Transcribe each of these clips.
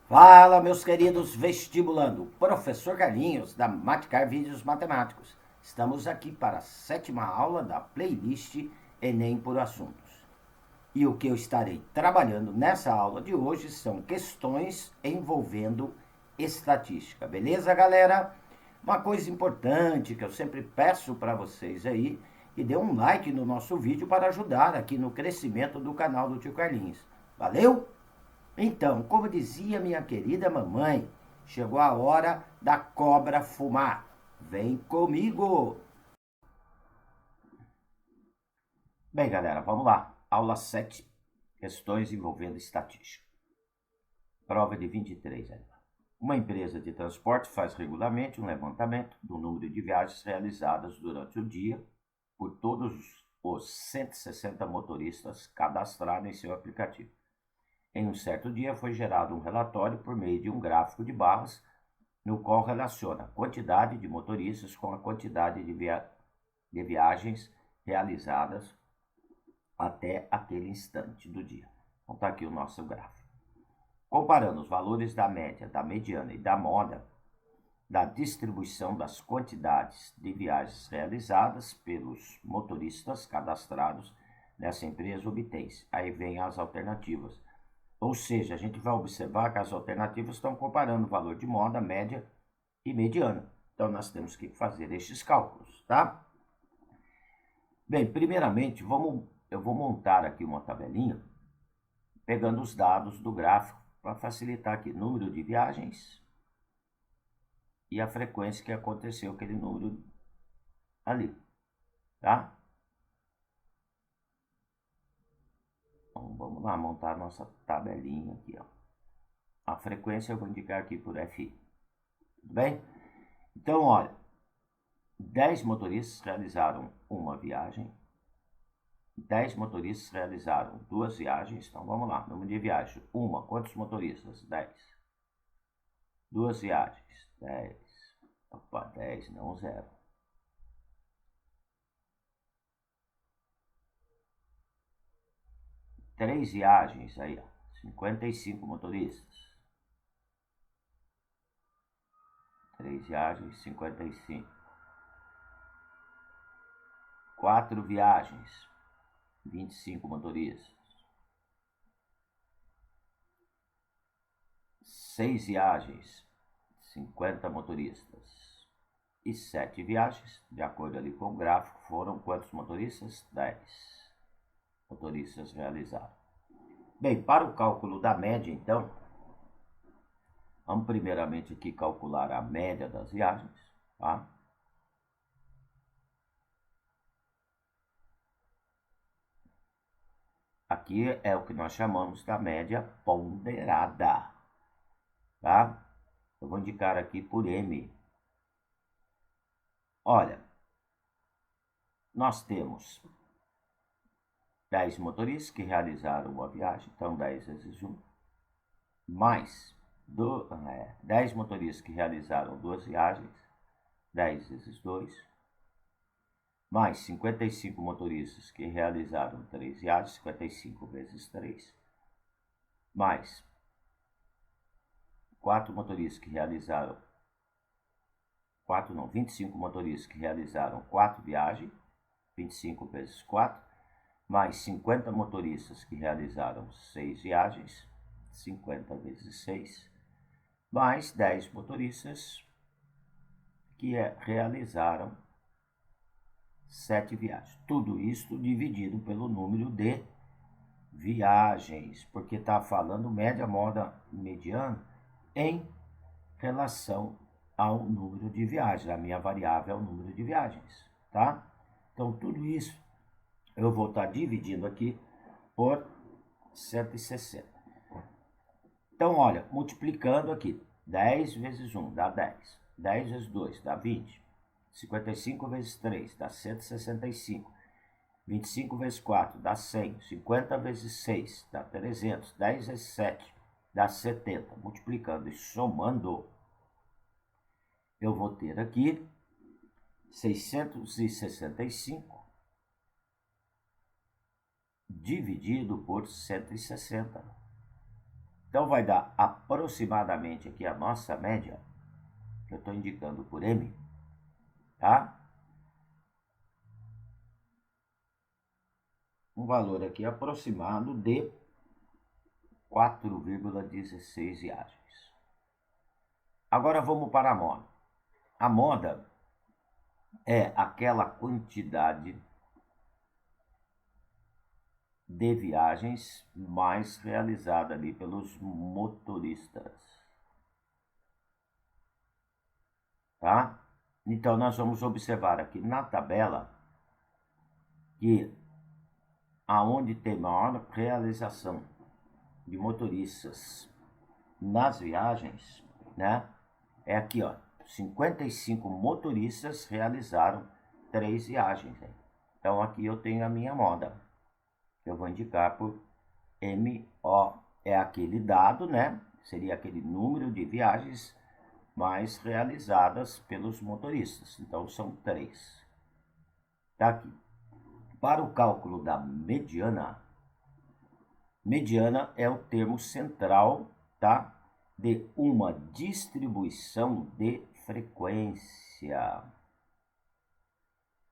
Fala, meus queridos vestibulando, professor Carlinhos, da Maticar Vídeos Matemáticos. Estamos aqui para a 7ª aula da playlist Enem por Assuntos. E o que eu estarei trabalhando nessa aula de hoje são questões envolvendo estatística. Beleza, galera? Uma coisa importante que eu sempre peço para vocês aí, que dê um like no nosso vídeo para ajudar aqui no crescimento do canal do Tio Carlinhos. Valeu? Então, como dizia minha querida mamãe, chegou a hora da cobra fumar. Vem comigo! Bem, galera, vamos lá. Aula 7, questões envolvendo estatística. Prova de 23. Uma empresa de transporte faz regularmente um levantamento do número de viagens realizadas durante o dia por todos os 160 motoristas cadastrados em seu aplicativo. Em um certo dia foi gerado um relatório por meio de um gráfico de barras, no qual relaciona a quantidade de motoristas com a quantidade de viagens realizadas até aquele instante do dia. Então está aqui o nosso gráfico. Comparando os valores da média, da mediana e da moda, da distribuição das quantidades de viagens realizadas pelos motoristas cadastrados nessa empresa, obtém-se. Aí vem as alternativas. Ou seja, a gente vai observar que as alternativas estão comparando o valor de moda, média e mediana. Então, nós temos que fazer estes cálculos, tá? Bem, primeiramente, eu vou montar aqui uma tabelinha, pegando os dados do gráfico, para facilitar aqui número de viagens e a frequência que aconteceu aquele número ali, tá? Então, vamos lá montar a nossa tabelinha aqui, ó. A frequência eu vou indicar aqui por FI. Tudo bem? Então, olha, 10 motoristas realizaram uma viagem, 10 motoristas realizaram 2 viagens, então vamos lá, número de viagens, uma, quantos motoristas? 10. 2 viagens, 10, opa, 10, não 0. 3 viagens, aí, ó, 55 motoristas. 3 viagens, 55. 4 viagens, 25 motoristas. 6 viagens, 50 motoristas. E 7 viagens, de acordo ali com o gráfico, foram quantos motoristas? 10 motoristas realizaram. Bem, para o cálculo da média, então, vamos primeiramente aqui calcular a média das viagens, tá? Aqui é o que nós chamamos da média ponderada, tá? Eu vou indicar aqui por M. Olha, nós temos 10 motoristas que realizaram uma viagem, então 10 vezes 1, mais 10 motoristas que realizaram 2 viagens, 10 vezes 2, mais 55 motoristas que realizaram 3 viagens, 55 vezes 3, mais 4 motoristas que realizaram 25 motoristas que realizaram 4 viagens, 25 vezes 4, mais 50 motoristas que realizaram 6 viagens, 50 vezes 6, mais 10 motoristas que realizaram 7 viagens. Tudo isso dividido pelo número de viagens, porque está falando média, moda, mediana em relação ao número de viagens. A minha variável é o número de viagens, tá? Então, tudo isso eu vou estar dividindo aqui por 160. Então, olha, multiplicando aqui, 10 vezes 1 dá 10, 10 vezes 2 dá 20, 55 vezes 3 dá 165, 25 vezes 4 dá 100, 50 vezes 6 dá 300, 10 vezes 7 dá 70. Multiplicando e somando, eu vou ter aqui 665 dividido por 160. Então vai dar aproximadamente aqui a nossa média, que eu estou indicando por M, tá? Um valor aqui aproximado de 4,16 viagens. Agora vamos para a moda. A moda é aquela quantidade de viagens mais realizada ali pelos motoristas, tá? Então nós vamos observar aqui na tabela que aonde tem maior realização de motoristas nas viagens, né? É aqui, ó, 55 motoristas realizaram 3 viagens. Né? Então aqui eu tenho a minha moda. Eu vou indicar por MO, é aquele dado, né? Seria aquele número de viagens mais realizadas pelos motoristas. Então são 3. Tá aqui. Para o cálculo da mediana, mediana é o termo central, tá? De uma distribuição de frequência.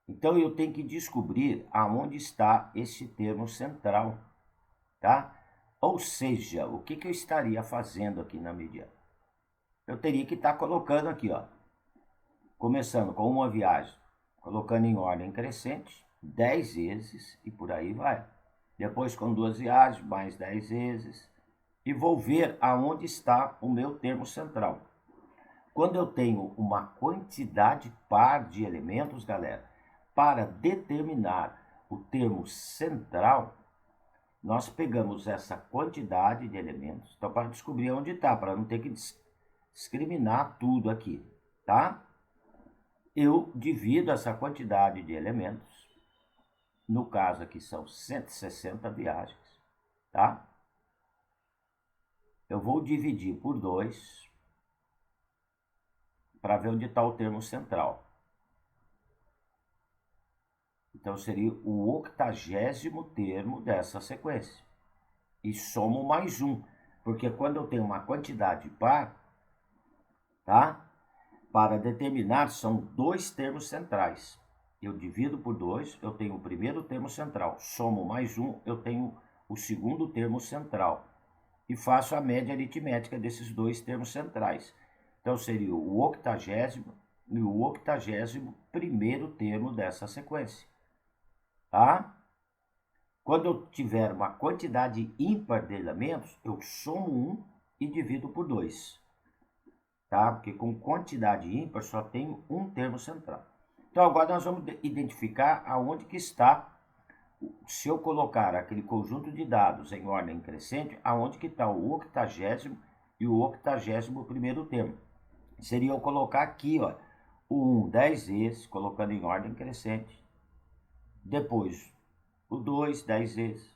Então eu tenho que descobrir aonde está esse termo central, tá? Ou seja, o que eu estaria fazendo aqui na mediana? Eu teria que estar colocando aqui, ó, começando com uma viagem, colocando em ordem crescente, 10 vezes e por aí vai. Depois com 2 viagens, mais 10 vezes. E vou ver aonde está o meu termo central. Quando eu tenho uma quantidade par de elementos, galera, para determinar o termo central, nós pegamos essa quantidade de elementos, então para descobrir onde está, para não ter que discriminar tudo aqui, tá? Eu divido essa quantidade de elementos, no caso aqui são 160 viagens, tá? Eu vou dividir por 2 para ver onde está o termo central. Então seria o 80º termo dessa sequência. E somo mais 1, porque quando eu tenho uma quantidade par, tá? Para determinar são 2 termos centrais. Eu divido por 2, eu tenho o primeiro termo central. Somo mais 1, eu tenho o segundo termo central. E faço a média aritmética desses 2 termos centrais. Então seria o 80º e o 81º termo dessa sequência. Tá? Quando eu tiver uma quantidade ímpar de elementos, eu somo 1 e divido por 2. Tá? Porque com quantidade ímpar só tem um termo central. Então agora nós vamos identificar aonde que está, se eu colocar aquele conjunto de dados em ordem crescente, aonde que está o 80º e o 81º termo. Seria eu colocar aqui, ó, o 1 10 vezes, colocando em ordem crescente. Depois o 2 10 vezes.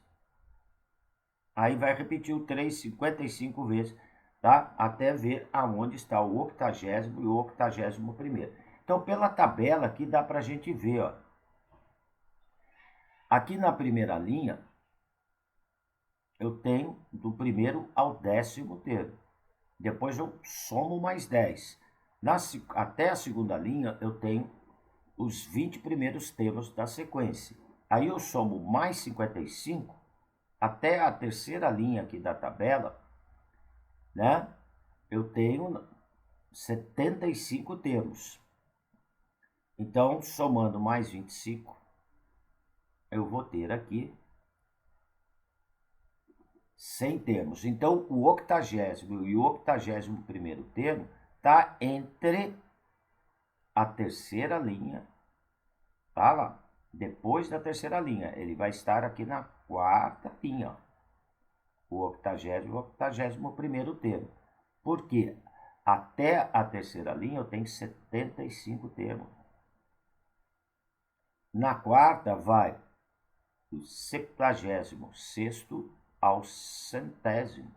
Aí vai repetir o 3 55 vezes, tá? Até ver aonde está o 80º e o 81º. Então, pela tabela aqui dá pra gente ver, ó. Aqui na primeira linha, eu tenho do primeiro ao 10º termo. Depois eu somo mais 10. Até a segunda linha, eu tenho os 20 primeiros termos da sequência. Aí eu somo mais 55 até a terceira linha aqui da tabela, né? Eu tenho 75 termos. Então, somando mais 25, eu vou ter aqui 100 termos. Então, o 80º e o 81º termo está entre a terceira linha, tá lá. Depois da terceira linha, ele vai estar aqui na quarta linha, ó. O 80º e o 81º termo. Por quê? Até a terceira linha eu tenho 75 termos. Na quarta vai do 76º ao 100º.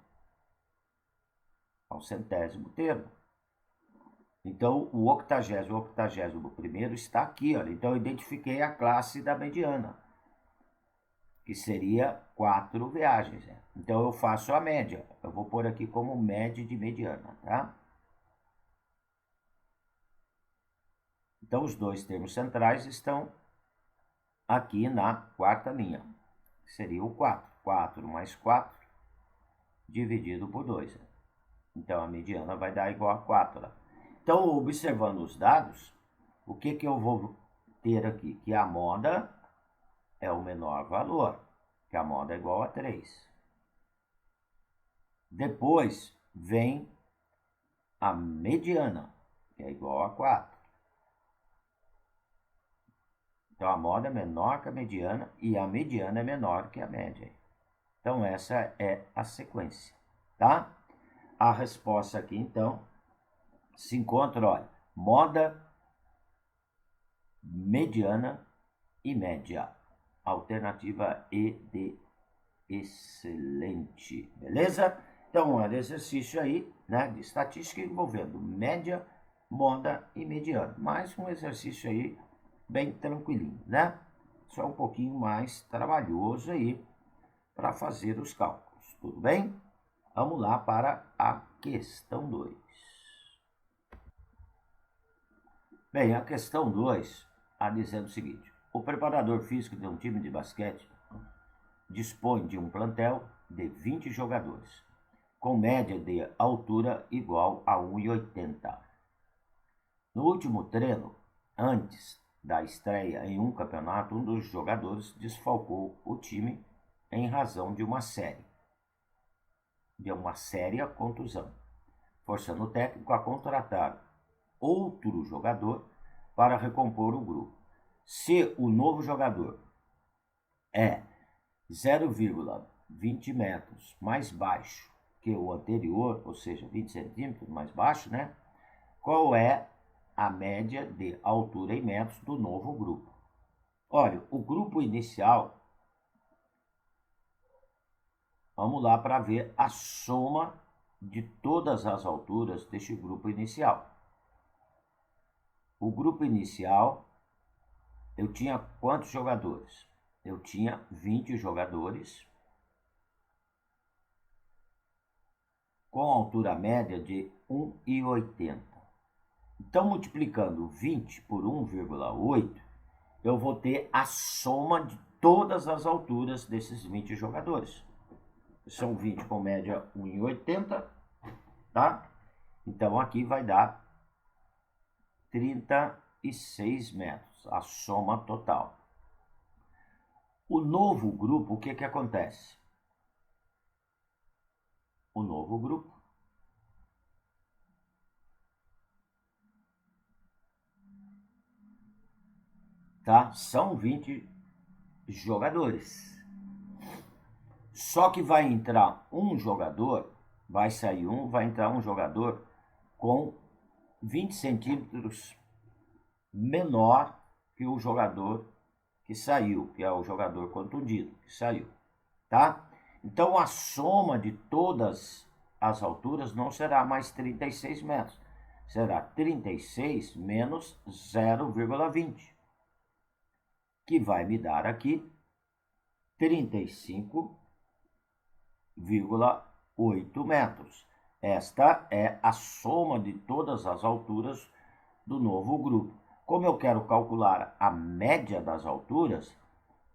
Ao 100º termo. Então, o 80º e o 81º está aqui, olha. Então, eu identifiquei a classe da mediana. que seria 4 viagens. Né? Então eu faço a média. Eu vou pôr aqui como média de mediana, tá? Então os dois termos centrais estão aqui na quarta linha. Seria o 4. 4 mais 4 dividido por 2. Né? Então a mediana vai dar igual a 4. Né? Então, observando os dados, o que eu vou ter aqui? Que a moda é o menor valor, que a moda é igual a 3. Depois vem a mediana, que é igual a 4. Então, a moda é menor que a mediana e a mediana é menor que a média. Então, essa é a sequência, tá? A resposta aqui, então, se encontra, olha, moda, mediana e média. Alternativa E de excelente, beleza? Então, olha, exercício aí, né, de estatística envolvendo média, moda e mediana. Mais um exercício aí bem tranquilinho, né? Só um pouquinho mais trabalhoso aí para fazer os cálculos, tudo bem? Vamos lá para a questão 2. Bem, a questão 2 está dizendo o seguinte: o preparador físico de um time de basquete dispõe de um plantel de 20 jogadores, com média de altura igual a 1,80. No último treino, antes da estreia em um campeonato, um dos jogadores desfalcou o time em razão de uma séria contusão, forçando o técnico a contratar outro jogador para recompor o grupo. Se o novo jogador é 0,20 metros mais baixo que o anterior, ou seja, 20 centímetros mais baixo, né? Qual é a média de altura em metros do novo grupo? Olha, o grupo inicial, vamos lá para ver a soma de todas as alturas deste grupo inicial. O grupo inicial, eu tinha quantos jogadores? Eu tinha 20 jogadores com altura média de 1,80. Então, multiplicando 20 por 1,8, eu vou ter a soma de todas as alturas desses 20 jogadores. São 20 com média 1,80, tá? Então, aqui vai dar 36 metros, a soma total. O novo grupo, o que acontece? O novo grupo tá? São 20 jogadores. Só que vai entrar um jogador, vai sair um, vai entrar um jogador com 20 centímetros menor que o jogador que saiu, que é o jogador contundido, que saiu, tá? Então, a soma de todas as alturas não será mais 36 metros, será 36 menos 0,20, que vai me dar aqui 35,8 metros. Esta é a soma de todas as alturas do novo grupo. Como eu quero calcular a média das alturas,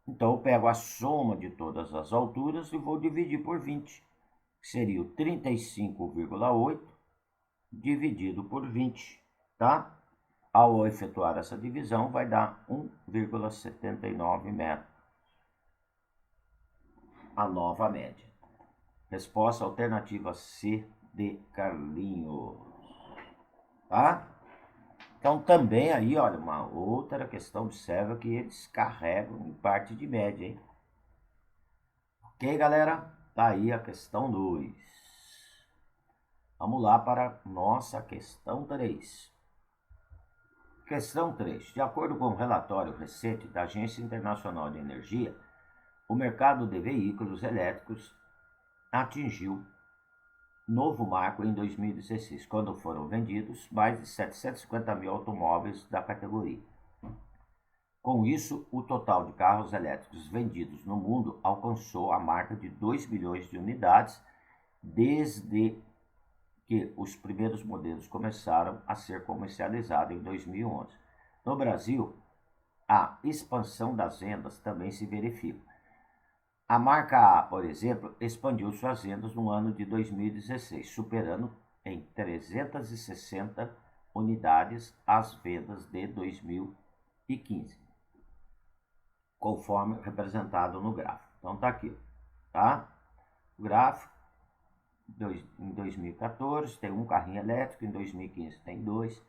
então eu pego a soma de todas as alturas e vou dividir por 20, que seria o 35,8 dividido por 20, tá? Ao efetuar essa divisão, vai dar 1,79 metros. A nova média. Resposta alternativa C de Carlinhos. Tá? Então, também aí, olha, uma outra questão, observa que eles carregam em parte de média, hein? Ok, galera? Tá aí a questão 2. Vamos lá para nossa questão 3. Questão 3. De acordo com um relatório recente da Agência Internacional de Energia, o mercado de veículos elétricos atingiu novo marco em 2016, quando foram vendidos mais de 750 mil automóveis da categoria. Com isso, o total de carros elétricos vendidos no mundo alcançou a marca de 2 milhões de unidades desde que os primeiros modelos começaram a ser comercializados em 2011. No Brasil, a expansão das vendas também se verifica. A marca A, por exemplo, expandiu suas vendas no ano de 2016, superando em 360 unidades as vendas de 2015, conforme representado no gráfico. Então tá aqui, tá? O gráfico em 2014 tem um carrinho elétrico, em 2015 tem 2,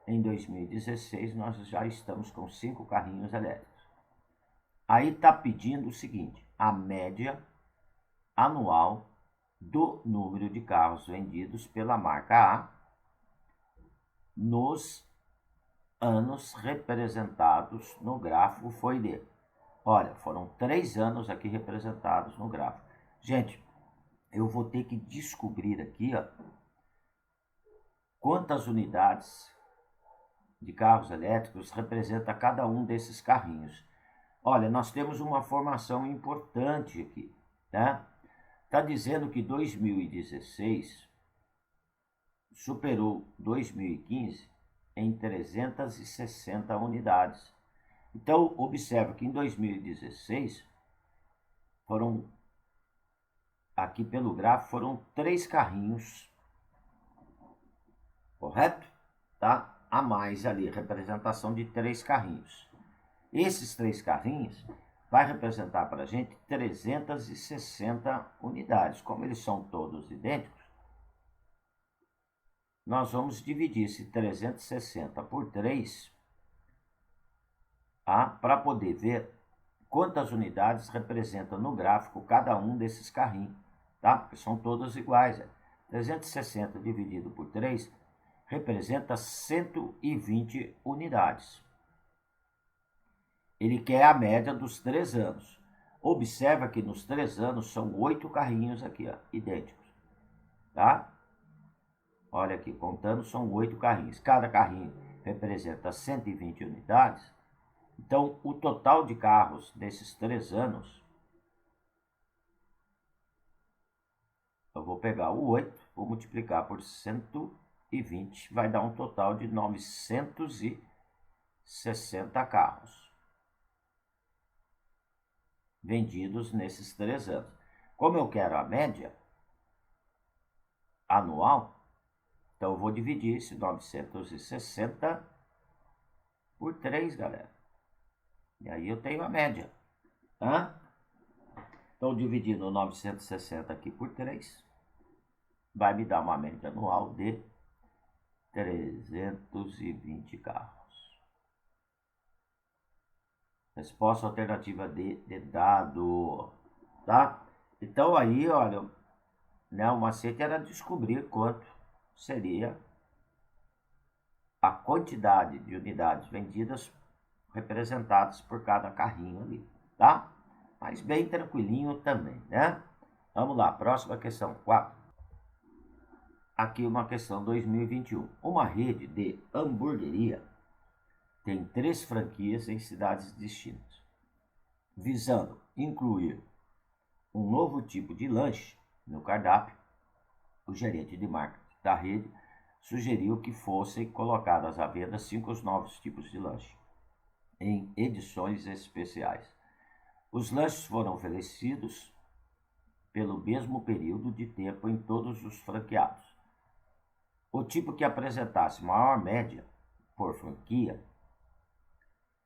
em 2016 nós já estamos com 5 carrinhos elétricos. Aí está pedindo o seguinte, a média anual do número de carros vendidos pela marca A nos anos representados no gráfico foi de... Olha, foram 3 anos aqui representados no gráfico. Gente, eu vou ter que descobrir aqui, ó, quantas unidades de carros elétricos representa cada um desses carrinhos. Olha, nós temos uma formação importante aqui, né? Está dizendo que 2016 superou 2015 em 360 unidades. Então, observe que em 2016 foram, aqui pelo gráfico, foram 3 carrinhos, correto? Tá? A mais ali, representação de 3 carrinhos. Esses 3 carrinhos vai representar para a gente 360 unidades. Como eles são todos idênticos, nós vamos dividir esse 360 por 3, tá? Para poder ver quantas unidades representa no gráfico cada um desses carrinhos, tá? Porque são todos iguais. 360 dividido por 3 representa 120 unidades. Ele quer a média dos 3 anos. Observa que nos 3 anos são 8 carrinhos aqui, ó, idênticos, tá? Olha aqui, contando, são 8 carrinhos. Cada carrinho representa 120 unidades. Então, o total de carros desses 3 anos, eu vou pegar o 8, vou multiplicar por 120, vai dar um total de 960 carros vendidos nesses 3 anos. Como eu quero a média anual, então eu vou dividir esse 960 por 3, galera. E aí eu tenho a média, tá? Então, dividindo 960 aqui por 3, vai me dar uma média anual de 320 carros. Resposta alternativa D de dado, tá? Então aí, olha, né, o macete era descobrir quanto seria a quantidade de unidades vendidas representadas por cada carrinho ali, tá? Mas bem tranquilinho também, né? Vamos lá, próxima questão, 4. Aqui uma questão 2021. Uma rede de hamburgueria tem 3 franquias em cidades distintas. Visando incluir um novo tipo de lanche no cardápio, o gerente de marketing da rede sugeriu que fossem colocadas à venda 5 novos tipos de lanche, em edições especiais. Os lanches foram oferecidos pelo mesmo período de tempo em todos os franqueados. O tipo que apresentasse maior média por franquia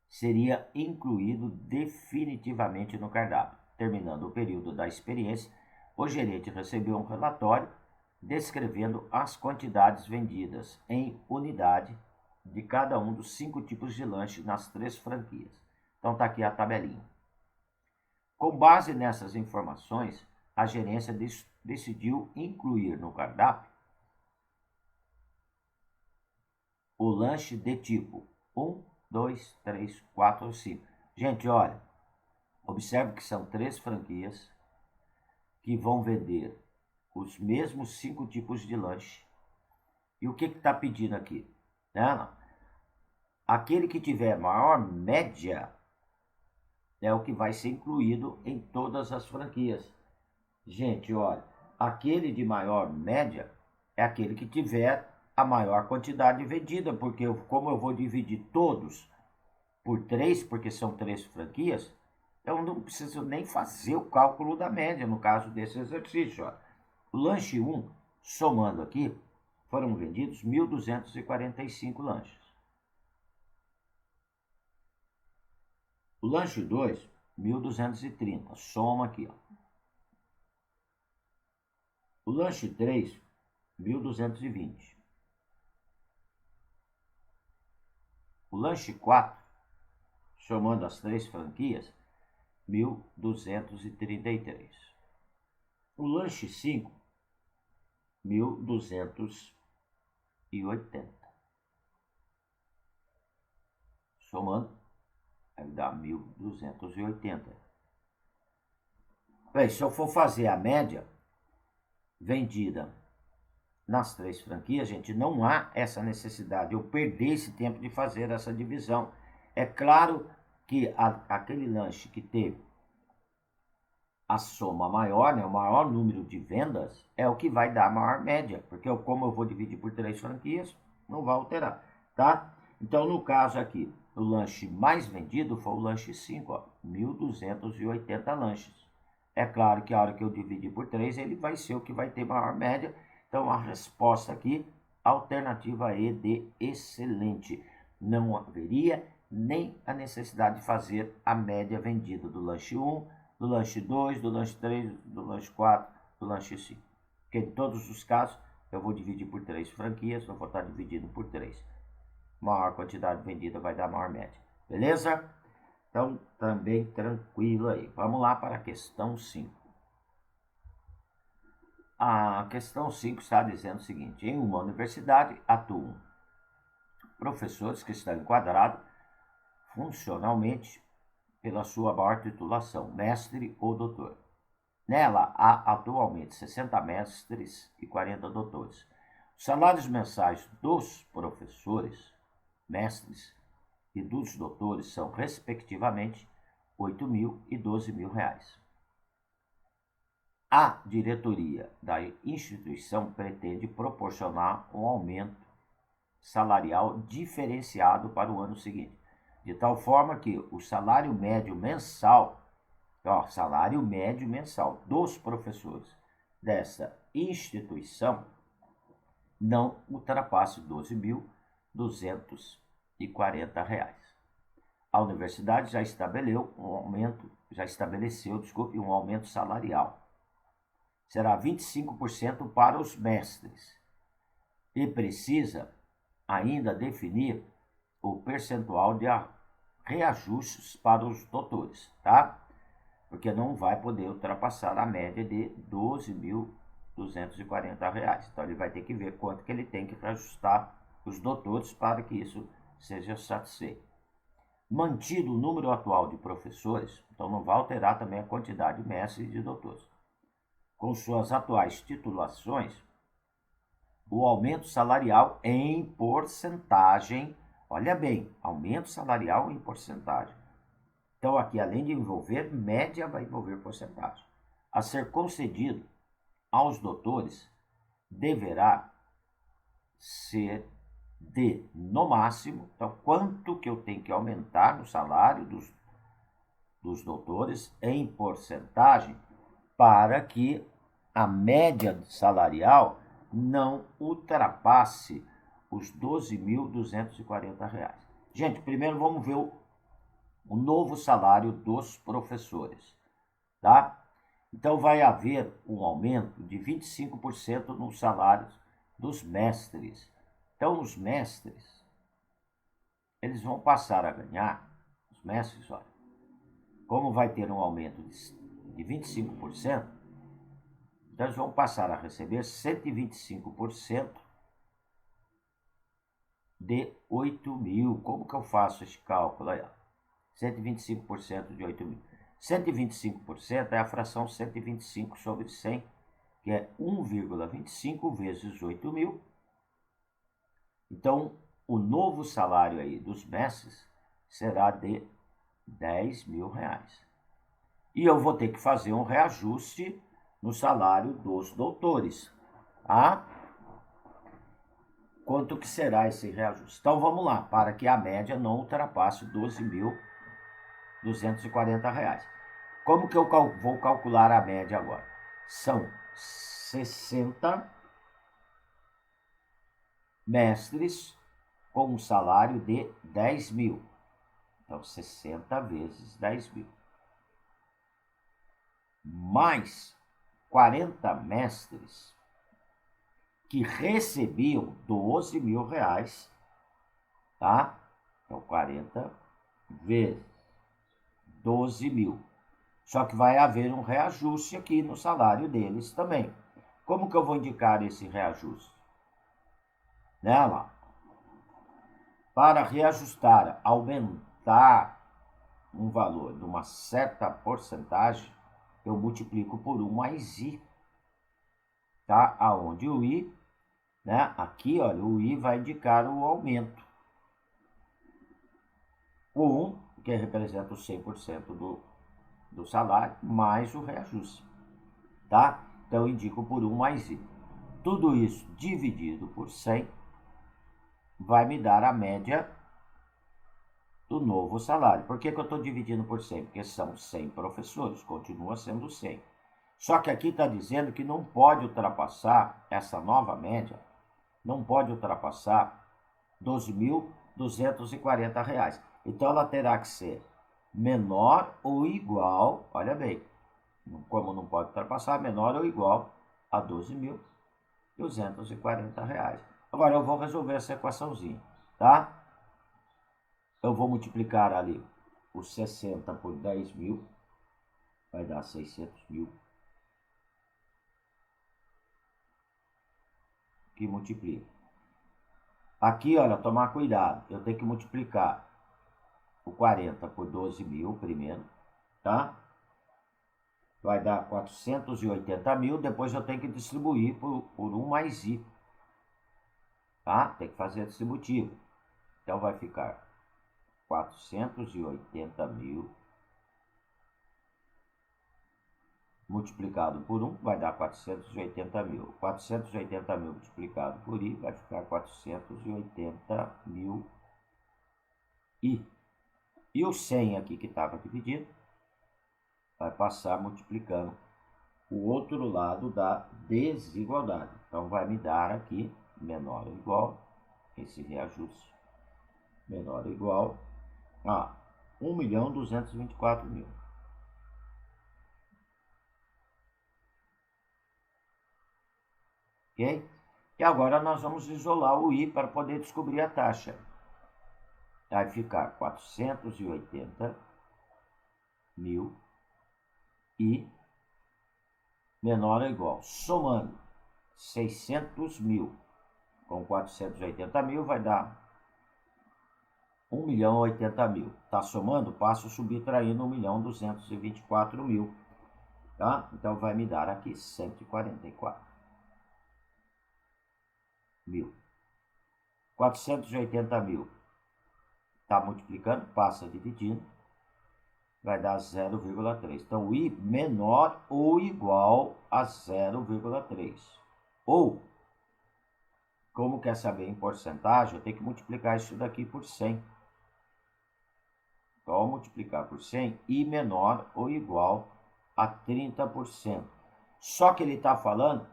seria incluído definitivamente no cardápio. Terminando o período da experiência, o gerente recebeu um relatório descrevendo as quantidades vendidas em unidade de cada um dos 5 tipos de lanche nas 3 franquias. Então está aqui a tabelinha. Com base nessas informações, a gerência decidiu incluir no cardápio o lanche de tipo 1, 2, 3, 4 ou 5. Gente, olha, observe que são 3 franquias que vão vender os mesmos 5 tipos de lanche. E o que está pedindo aqui? Né? Aquele que tiver maior média é o que vai ser incluído em todas as franquias. Gente, olha, aquele de maior média é aquele que tiver a maior quantidade vendida, porque como eu vou dividir todos por 3, porque são 3 franquias, eu não preciso nem fazer o cálculo da média no caso desse exercício. Ó. O lanche 1, somando aqui, foram vendidos 1.245 lanches. O lanche 2, 1.230, soma aqui. Ó. O lanche 3, 1.220. O lanche 4, somando as 3 franquias, 1.233. O lanche 5, 1.280. Somando, vai dar 1.280. Bem, se eu for fazer a média vendida nas 3 franquias, gente, não há essa necessidade. Eu perdi esse tempo de fazer essa divisão. É claro que aquele lanche que teve a soma maior, né, o maior número de vendas, é o que vai dar a maior média, porque como eu vou dividir por 3 franquias, não vai alterar, tá? Então, no caso aqui, o lanche mais vendido foi o lanche 5, ó, 1.280 lanches. É claro que a hora que eu dividir por 3, ele vai ser o que vai ter maior média. Então, a resposta aqui, alternativa E de excelente. Não haveria nem a necessidade de fazer a média vendida do lanche 1, do lanche 2, do lanche 3, do lanche 4, do lanche 5. Porque em todos os casos, eu vou dividir por 3 franquias, eu vou estar dividindo por 3. Maior quantidade vendida vai dar maior média. Beleza? Então, também tranquilo aí. Vamos lá para a questão 5. A questão 5 está dizendo o seguinte: em uma universidade atuam professores que estão enquadrados funcionalmente pela sua maior titulação, mestre ou doutor. Nela há atualmente 60 mestres e 40 doutores. Os salários mensais dos professores, mestres e dos doutores são, respectivamente, 8.000 e 12.000 reais. A diretoria da instituição pretende proporcionar um aumento salarial diferenciado para o ano seguinte, de tal forma que o salário médio mensal, dos professores dessa instituição não ultrapasse R$ 12.240. A universidade já estabeleceu um aumento salarial. Será 25% para os mestres e precisa ainda definir o percentual de reajustes para os doutores, tá? Porque não vai poder ultrapassar a média de R$ 12.240. Então ele vai ter que ver quanto que ele tem que reajustar os doutores para que isso seja satisfeito. Mantido o número atual de professores, então não vai alterar também a quantidade de mestres e de doutores. Com suas atuais titulações, o aumento salarial em porcentagem, olha bem, aumento salarial em porcentagem. Então aqui, além de envolver média, vai envolver porcentagem. A ser concedido aos doutores deverá ser de, no máximo, então quanto que eu tenho que aumentar no salário dos doutores em porcentagem para que a média salarial não ultrapasse os R$ 12.240. Gente, primeiro vamos ver o novo salário dos professores, tá? Então vai haver um aumento de 25% nos salários dos mestres. Então os mestres, eles vão passar a ganhar, os mestres, olha, como vai ter um aumento de 25%, então eles vão passar a receber 125% de 8.000. Como que eu faço esse cálculo aí? 125% de 8.000. 125% é a fração 125 sobre 100, que é 1,25 vezes 8.000. Então, o novo salário aí dos mestres será de R$ 10.000. E eu vou ter que fazer um reajuste no salário dos doutores. Tá? Quanto que será esse reajuste? Então vamos lá, para que a média não ultrapasse R$ 12.240. Como que eu vou calcular a média agora? São 60 mestres com um salário de 10.000. Então, 60 vezes 10.000. Mais 40 mestres que recebiam R$ 12.000, tá? Então, 40 vezes 12.000. Só que vai haver um reajuste aqui no salário deles também. Como que eu vou indicar esse reajuste? Né, lá? Para reajustar, aumentar um valor de uma certa porcentagem, eu multiplico por 1 mais I. Tá? Aonde o I, né? Aqui, olha, o I vai indicar o aumento. O 1, que representa os 100% do salário, mais o reajuste. Tá? Então, eu indico por 1 mais I. Tudo isso dividido por 100 vai me dar a média do novo salário. Por que eu estou dividindo por 100? Porque são 100 professores, continua sendo 100. Só que aqui está dizendo que não pode ultrapassar, essa nova média, não pode ultrapassar R$ 12.240. Então, ela terá que ser menor ou igual, olha bem, como não pode ultrapassar, menor ou igual a R$ 12.240. Agora, eu vou resolver essa equaçãozinha, tá? Eu vou multiplicar ali os 60 por 10.000, vai dar 600.000. Que multiplica. Aqui, olha, tomar cuidado. Eu tenho que multiplicar o 40 por 12.000 primeiro, tá? Vai dar 480.000. Depois eu tenho que distribuir por 1 mais I. Tá? Tem que fazer distributivo. Então vai ficar 480.000 multiplicado por 1 vai dar 480.000. 480.000 multiplicado por I vai ficar 480.000 I. E o 100 aqui que estava dividido vai passar multiplicando o outro lado da desigualdade. Então vai me dar aqui menor ou igual, esse reajuste, menor ou igual a 1.224.000. Ok? E agora nós vamos isolar o I para poder descobrir a taxa. Vai ficar 480.000 I menor ou igual. Somando 600.000 com 480.000 vai dar 1.080.000. Tá somando? Passo subtraindo 1.224.000. Tá? Então vai me dar aqui 144.000. 480.000 está multiplicando, passa dividindo, vai dar 0,3. Então, o I menor ou igual a 0,3. Ou, como quer saber em porcentagem, eu tenho que multiplicar isso daqui por 100. Então, ao multiplicar por 100, I menor ou igual a 30%. Só que ele está falando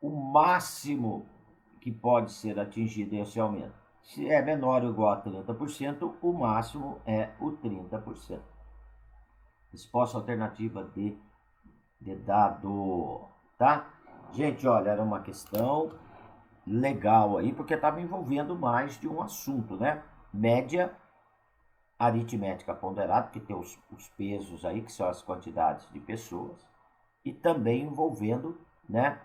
o máximo que pode ser atingido esse aumento. Se é menor ou igual a 30%, o máximo é o 30%. Resposta alternativa de dado, tá? Gente, olha, era uma questão legal aí, porque estava envolvendo mais de um assunto, né? Média aritmética ponderada, que tem os pesos aí, que são as quantidades de pessoas, e também envolvendo, né,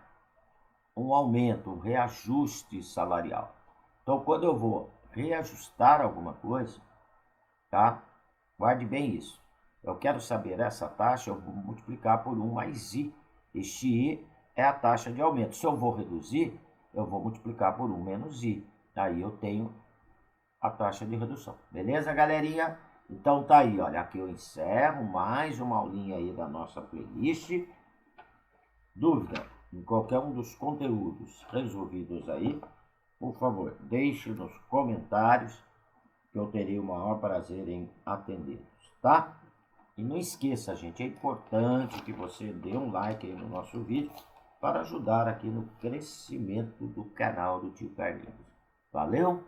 um aumento, um reajuste salarial. Então, quando eu vou reajustar alguma coisa, tá? Guarde bem isso. Eu quero saber essa taxa, eu vou multiplicar por 1 mais I. Este I é a taxa de aumento. Se eu vou reduzir, eu vou multiplicar por 1 menos I. aí eu tenho a taxa de redução. Beleza, galerinha? Então tá aí, olha, aqui eu encerro mais uma aulinha aí da nossa playlist. Dúvida em qualquer um dos conteúdos resolvidos aí, por favor, deixe nos comentários que eu terei o maior prazer em atendê-los, tá? E não esqueça, gente, é importante que você dê um like aí no nosso vídeo para ajudar aqui no crescimento do canal do Tio Carlinhos. Valeu?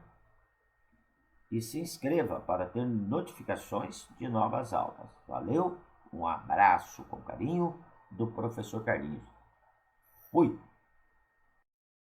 E se inscreva para ter notificações de novas aulas. Valeu? Um abraço com carinho do professor Carlinhos. Fui!